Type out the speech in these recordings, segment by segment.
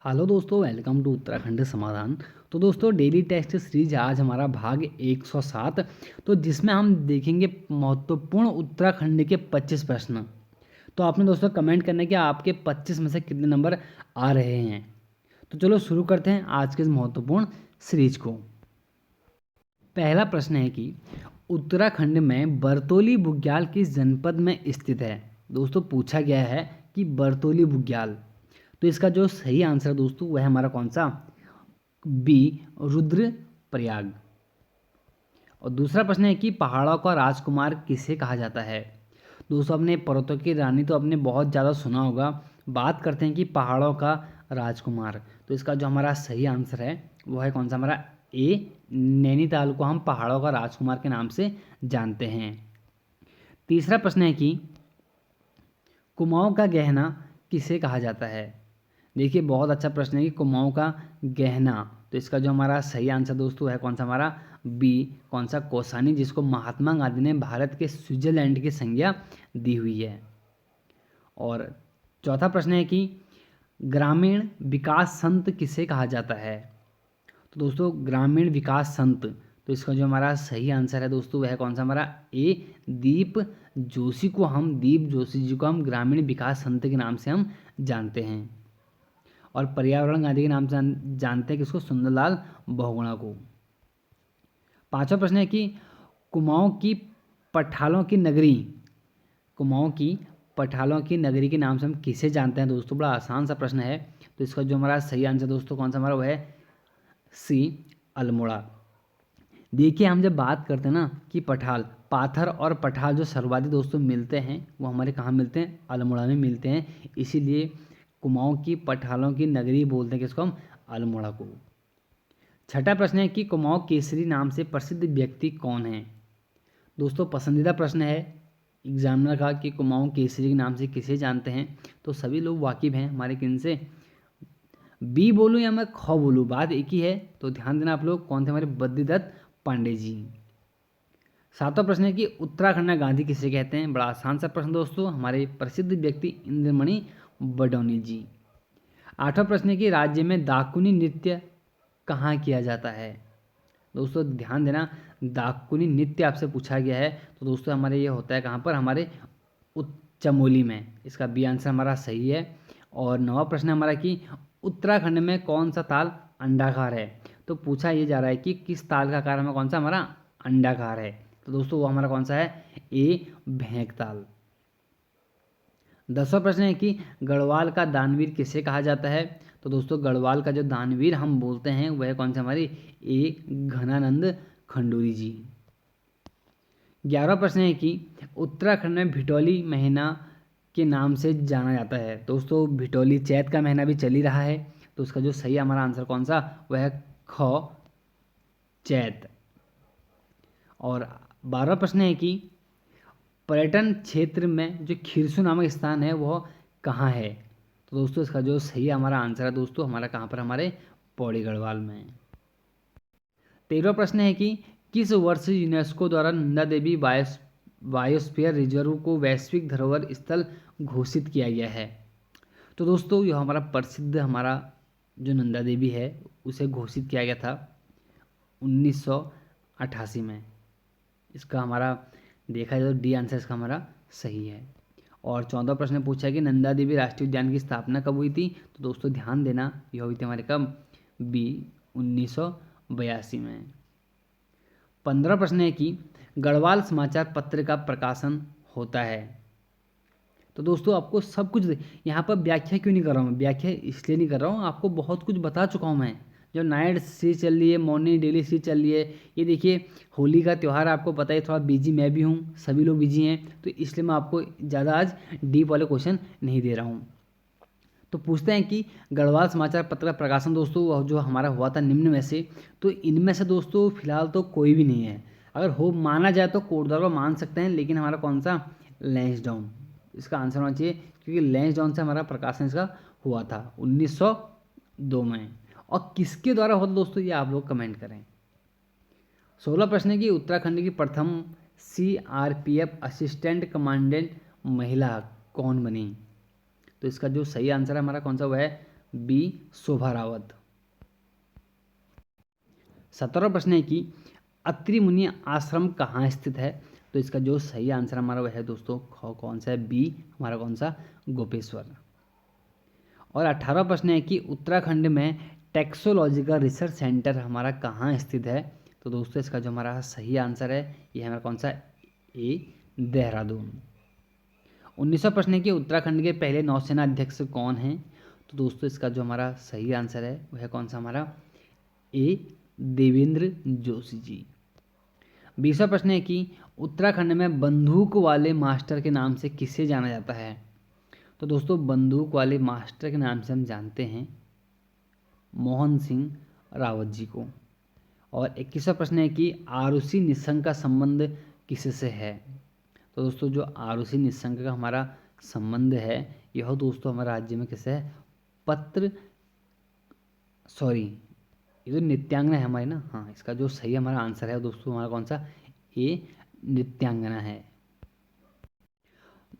Hello दोस्तों, welcome to Uttarakhand समाधान। तो दोस्तों, डेली टेस्ट सीरीज आज हमारा भाग 107, तो जिसमें हम देखेंगे महत्वपूर्ण उत्तराखंड के 25 प्रश्न। तो आपने दोस्तों कमेंट करना है कि आपके 25 में से कितने नंबर आ रहे हैं। तो चलो शुरू करते हैं आज के इस महत्वपूर्ण सीरीज को। पहला प्रश्न है कि उत्तराखंड में बरतौली बुग्याल किस जनपद में स्थित है। दोस्तों पूछा गया है कि बरतौली बुग्याल, तो इसका जो सही आंसर है दोस्तों वह हमारा कौन सा, बी रुद्रप्रयाग। और दूसरा प्रश्न है कि पहाड़ों का राजकुमार किसे कहा जाता है। दोस्तों अपने पर्वतों की रानी तो आपने बहुत ज़्यादा सुना होगा। बात करते हैं कि पहाड़ों का राजकुमार, तो इसका जो हमारा सही आंसर है वो है कौन सा, हमारा ए नैनीताल को हम पहाड़ों का राजकुमार के नाम से जानते हैं। तीसरा प्रश्न है कि कुमाऊं का गहना किसे कहा जाता है। देखिए बहुत अच्छा प्रश्न है कि कुमाऊं का गहना, तो इसका जो हमारा सही आंसर दोस्तों है कौन सा, हमारा बी कौन सा, कौसानी, जिसको महात्मा गांधी ने भारत के स्विट्जरलैंड की संज्ञा दी हुई है। और चौथा प्रश्न है कि ग्रामीण विकास संत किसे कहा जाता है। तो दोस्तों ग्रामीण विकास संत, तो इसका जो हमारा सही आंसर है दोस्तों वह है कौन सा, हमारा ए दीप जोशी को हम, दीप जोशी जी को हम ग्रामीण विकास संत के नाम से हम जानते हैं। और पर्यावरण गांधी के नाम से जानते हैं किसको, सुंदरलाल बहुगुणा को। पांचवा प्रश्न है कि कुमाऊं की पठालों की नगरी, कुमाऊं की पठालों की नगरी के नाम से हम किसे जानते हैं दोस्तों। बड़ा आसान सा प्रश्न है, तो इसका जो हमारा सही आंसर दोस्तों कौन सा हमारा, वह है सी अल्मोड़ा। देखिए हम जब बात करते हैं ना कि पठाल, पाथर और पठाल जो सर्वाधिक दोस्तों मिलते हैं वो हमारे कहाँ मिलते हैं, अल्मोड़ा में मिलते हैं। इसीलिए कुमाऊं की पठालों की नगरी बोलते हैं किसको, हम अल्मोड़ा को। छठा प्रश्न है कि कुमाऊं केसरी नाम से प्रसिद्ध व्यक्ति कौन है। दोस्तों पसंदीदा प्रश्न है एग्जामिनर का कि कुमाऊं केसरी के नाम से किसे जानते हैं। तो सभी लोग वाकिफ हैं हमारे किन से, बी बोलूँ या मैं ख बोलूँ, बात एक ही है। तो ध्यान देना आप लोग, कौन थे हमारे बद्रीदत्त पांडे जी। सातवां प्रश्न है कि उत्तराखंड में गांधी किसे कहते हैं। बड़ा आसान सा प्रश्न दोस्तों, हमारे प्रसिद्ध व्यक्ति इंद्रमणि बडौनी जी। आठवां प्रश्न है कि राज्य में दाकुनी नृत्य कहाँ किया जाता है। दोस्तों ध्यान देना, दाकुनी नृत्य आपसे पूछा गया है, तो दोस्तों हमारे ये होता है कहाँ पर, हमारे चमोली में। इसका बी आंसर हमारा सही है। और नवा प्रश्न हमारा कि उत्तराखंड में कौन सा ताल अंडाकार है। तो पूछा ये जा रहा है कि किस ताल का आकार हमें कौन सा, हमारा अंडाकार है। तो दोस्तों वो हमारा कौन सा है, ए भेंकताल। 10वां प्रश्न है कि गढ़वाल का दानवीर किसे कहा जाता है। तो दोस्तों गढ़वाल का जो दानवीर हम बोलते हैं वह कौन सा, हमारी ए घनानंद खंडूरी जी। 11वां प्रश्न है कि उत्तराखंड में भिटौली महीना के नाम से जाना जाता है। दोस्तों भिटौली चैत का महीना भी चल ही रहा है, तो उसका जो सही हमारा आंसर कौन सा, वह है ख चैत। और 12वां प्रश्न है कि पर्यटन क्षेत्र में जो खिरसू नामक स्थान है वह कहाँ है। तो दोस्तों इसका जो सही हमारा आंसर है दोस्तों हमारा कहाँ पर, हमारे पौड़ी गढ़वाल में। 13वां प्रश्न है कि किस वर्ष यूनेस्को द्वारा नंदा देवी बायोस्फीयर रिजर्व को वैश्विक धरोहर स्थल घोषित किया गया है। तो दोस्तों यह हमारा प्रसिद्ध, हमारा जो नंदा देवी है उसे घोषित किया गया था 1988 में। इसका हमारा देखा जाए तो डी आंसर इसका हमारा सही है। और 14वां प्रश्न पूछा है कि नंदा देवी राष्ट्रीय उद्यान की स्थापना कब हुई थी। तो दोस्तों ध्यान देना, यह हुई थी हमारे कब, बी 1982 में। 15वां प्रश्न है कि गढ़वाल समाचार पत्र का प्रकाशन होता है। तो दोस्तों आपको सब कुछ यहाँ पर व्याख्या क्यों नहीं कर रहा हूँ, व्याख्या इसलिए नहीं कर रहा हूँ, आपको बहुत कुछ बता चुका हूँ मैं। जो नाइट सीरीज चल रही है, मॉर्निंग डेली सीरीज चल रही है, ये देखिए होली का त्यौहार आपको पता है, थोड़ा बिजी मैं भी हूँ, सभी लोग बिजी हैं, तो इसलिए मैं आपको ज़्यादा आज डीप वाले क्वेश्चन नहीं दे रहा हूँ। तो पूछते हैं कि गढ़वाल समाचार पत्र का प्रकाशन दोस्तों जो हमारा हुआ था निम्न में से, तो इनमें से दोस्तों फिलहाल तो कोई भी नहीं है। अगर हो माना जाए तो कोटद्वार को मान सकते हैं, लेकिन हमारा कौन सा, लैंसडाउन इसका आंसर होना चाहिए, क्योंकि लैंसडाउन से हमारा प्रकाशन इसका हुआ था 1902 में। और किसके द्वारा होता दोस्तों ये आप लोग कमेंट करें। 16 प्रश्न है कि उत्तराखंड की प्रथम CRPF असिस्टेंट कमांडेंट महिला कौन बनी। तो इसका जो सही आंसर है हमारा कौन सा, वह है बी शोभा रावत। 17वां प्रश्न है कि अत्रि मुनि आश्रम कहाँ स्थित है? तो इसका जो सही आंसर हमारा वह है दोस्तों कौन सा है? बी हमारा कौन सा? गोपेश्वर। और 18वां प्रश्न है कि उत्तराखंड में टेक्सोलॉजिकल रिसर्च सेंटर हमारा कहाँ स्थित है? तो दोस्तों इसका जो हमारा सही आंसर है ये हमारा कौन सा? ए देहरादून। 19वां प्रश्न है कि उत्तराखंड के पहले नौसेना अध्यक्ष कौन हैं? तो दोस्तों इसका जो हमारा सही आंसर है वह कौन सा हमारा? ए देवेंद्र जोशी जी। 20वां प्रश्न है कि उत्तराखंड में बंदूक वाले मास्टर के नाम से किसे जाना जाता है? तो दोस्तों बंदूक वाले मास्टर के नाम से हम जानते हैं मोहन सिंह रावत जी को। और 21वां प्रश्न है कि आरुषि निशंक का संबंध किससे है? तो दोस्तों जो आरुषि निशंक का हमारा संबंध है यह दोस्तों हमारे राज्य में किससे है? पत्र सॉरी ये तो नित्यांगना है हमारी ना। हाँ इसका जो सही हमारा आंसर है दोस्तों हमारा कौन सा? ए नित्यांगना है।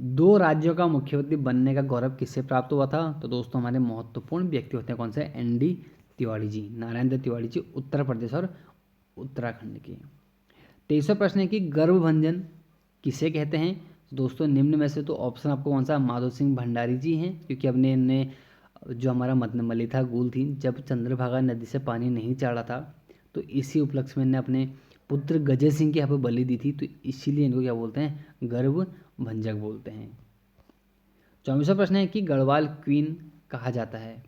2 राज्यों का मुख्यमंत्री बनने का गौरव किससे प्राप्त हुआ था? तो दोस्तों हमारे महत्वपूर्ण व्यक्ति होते हैं कौन से? एनडी तिवारी जी, नारायण दत्त तिवारी जी, उत्तर प्रदेश और उत्तराखंड के। 23वां प्रश्न है कि गर्भभंजन किसे कहते हैं? तो दोस्तों निम्न में से तो ऑप्शन आपको कौन सा? माधो सिंह भंडारी जी हैं, क्योंकि अपने इनने जो हमारा मलिथा गोल थी जब चंद्रभागा नदी से पानी नहीं चढ़ा था तो इसी उपलक्ष्य में इन्हें अपने पुत्र गजय सिंह की यहाँ पर बलि दी थी, तो इसीलिए इनको क्या बोलते हैं? गर्भ भंजक बोलते हैं। 24वां प्रश्न है कि गढ़वाल क्वीन कहा जाता है?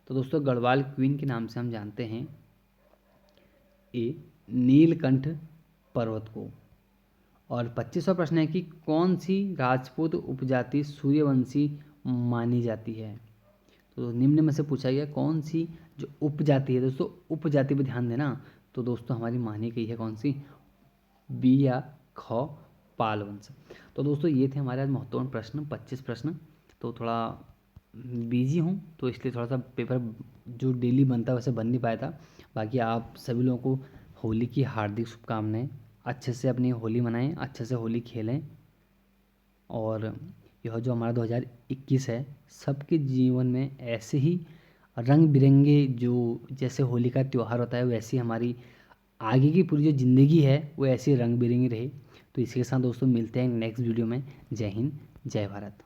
तो दोस्तों गढ़वाल क्वीन के नाम से हम जानते हैं ए नीलकंठ पर्वत को। और 25वां प्रश्न है कि कौन सी राजपूत उपजाति सूर्यवंशी मानी जाती है? तो निम्न में से पूछा गया कौन सी जो उपजाति है दोस्तों, उपजाति पर ध्यान देना। तो दोस्तों हमारी मानी गई है कौन सी? बी या ख पाल वंश। तो दोस्तों ये थे हमारे आज महत्वपूर्ण प्रश्न 25 प्रश्न। तो थोड़ा बिजी हूँ तो इसलिए थोड़ा सा पेपर जो डेली बनता है वैसे बन नहीं पाया था। बाकी आप सभी लोगों को होली की हार्दिक शुभकामनाएं। अच्छे से अपनी होली मनाएं, अच्छे से होली खेलें। और यह जो हमारा 2021 है सबके जीवन में ऐसे ही रंग बिरंगे जो जैसे होली का त्यौहार होता है वैसी हमारी आगे की पूरी जो ज़िंदगी है वो ऐसी रंग बिरंगी रहे। तो इसी के साथ दोस्तों मिलते हैं नेक्स्ट वीडियो में। जय हिंद, जय भारत।